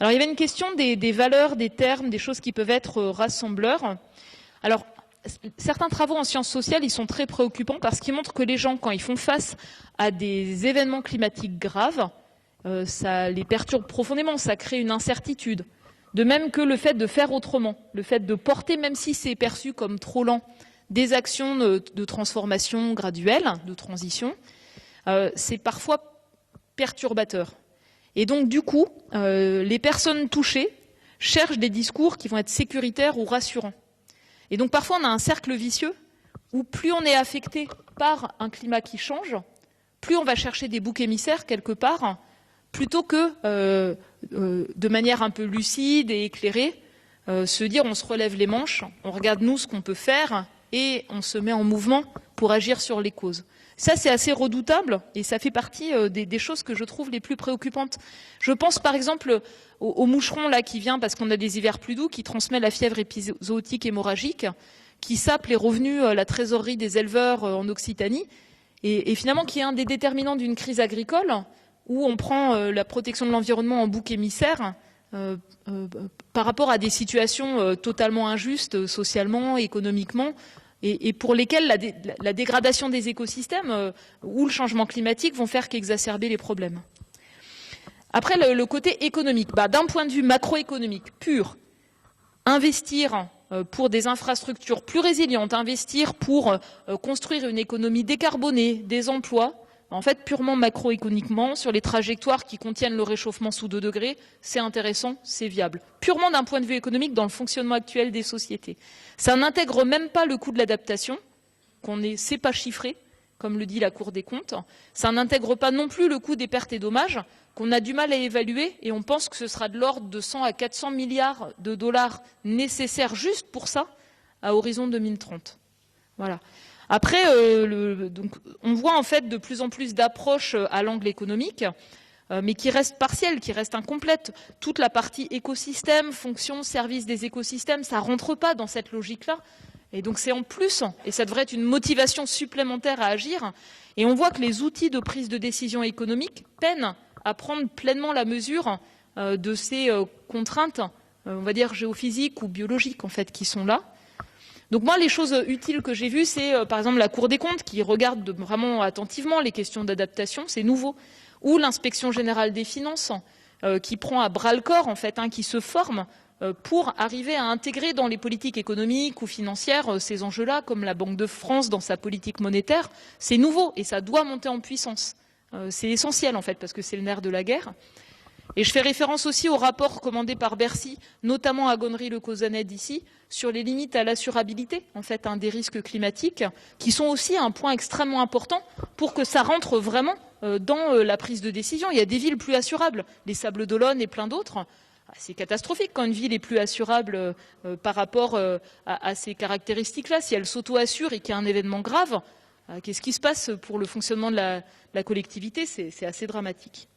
Alors il y avait une question des valeurs, des termes, des choses qui peuvent être rassembleurs. Alors certains travaux en sciences sociales, ils sont très préoccupants parce qu'ils montrent que les gens, quand ils font face à des événements climatiques graves, ça les perturbe profondément, ça crée une incertitude. De même que le fait de faire autrement, le fait de porter, même si c'est perçu comme trop lent, des actions de transformation graduelle, de transition, c'est parfois perturbateur. Et donc, du coup, les personnes touchées cherchent des discours qui vont être sécuritaires ou rassurants. Et donc, parfois, on a un cercle vicieux où plus on est affecté par un climat qui change, plus on va chercher des boucs émissaires quelque part, plutôt que, de manière un peu lucide et éclairée, se dire on se relève les manches, on regarde nous ce qu'on peut faire et on se met en mouvement pour agir sur les causes. Ça, c'est assez redoutable et ça fait partie des choses que je trouve les plus préoccupantes. Je pense par exemple au moucheron là, qui vient parce qu'on a des hivers plus doux, qui transmet la fièvre épizootique hémorragique, qui sape les revenus, la trésorerie des éleveurs en Occitanie et finalement qui est un des déterminants d'une crise agricole où on prend la protection de l'environnement en bouc émissaire par rapport à des situations totalement injustes socialement, économiquement, et pour lesquelles la dégradation des écosystèmes ou le changement climatique vont faire qu'exacerber les problèmes. Après, le côté économique, d'un point de vue macroéconomique pur, investir pour des infrastructures plus résilientes, investir pour construire une économie décarbonée, des emplois, en fait, purement macroéconomiquement, sur les trajectoires qui contiennent le réchauffement sous 2 degrés, c'est intéressant, c'est viable. Purement d'un point de vue économique, dans le fonctionnement actuel des sociétés. Ça n'intègre même pas le coût de l'adaptation, qu'on ne sait pas chiffrer, comme le dit la Cour des comptes. Ça n'intègre pas non plus le coût des pertes et dommages, qu'on a du mal à évaluer, et on pense que ce sera de l'ordre de 100 à 400 milliards de dollars nécessaires juste pour ça, à horizon 2030. Voilà. Après, donc, on voit en fait de plus en plus d'approches à l'angle économique, mais qui restent partielles, qui restent incomplètes. Toute la partie écosystème, fonction, service des écosystèmes, ça ne rentre pas dans cette logique-là. Et donc c'est en plus, et ça devrait être une motivation supplémentaire à agir. Et on voit que les outils de prise de décision économique peinent à prendre pleinement la mesure de ces contraintes, on va dire géophysiques ou biologiques en fait, qui sont là. Donc moi, les choses utiles que j'ai vues, c'est par exemple la Cour des comptes qui regarde vraiment attentivement les questions d'adaptation, c'est nouveau, ou l'inspection générale des finances qui prend à bras le corps en fait, qui se forme pour arriver à intégrer dans les politiques économiques ou financières ces enjeux-là, comme la Banque de France dans sa politique monétaire. C'est nouveau et ça doit monter en puissance. C'est essentiel en fait parce que c'est le nerf de la guerre. Et je fais référence aussi au rapport commandé par Bercy, notamment à Gonnery-le-Causanet ici, sur les limites à l'assurabilité en fait, des risques climatiques, qui sont aussi un point extrêmement important pour que ça rentre vraiment dans la prise de décision. Il y a des villes plus assurables, les Sables d'Olonne et plein d'autres. C'est catastrophique quand une ville est plus assurable par rapport à ces caractéristiques-là. Si elle s'auto-assure et qu'il y a un événement grave, qu'est-ce qui se passe pour le fonctionnement de la collectivité? C'est assez dramatique.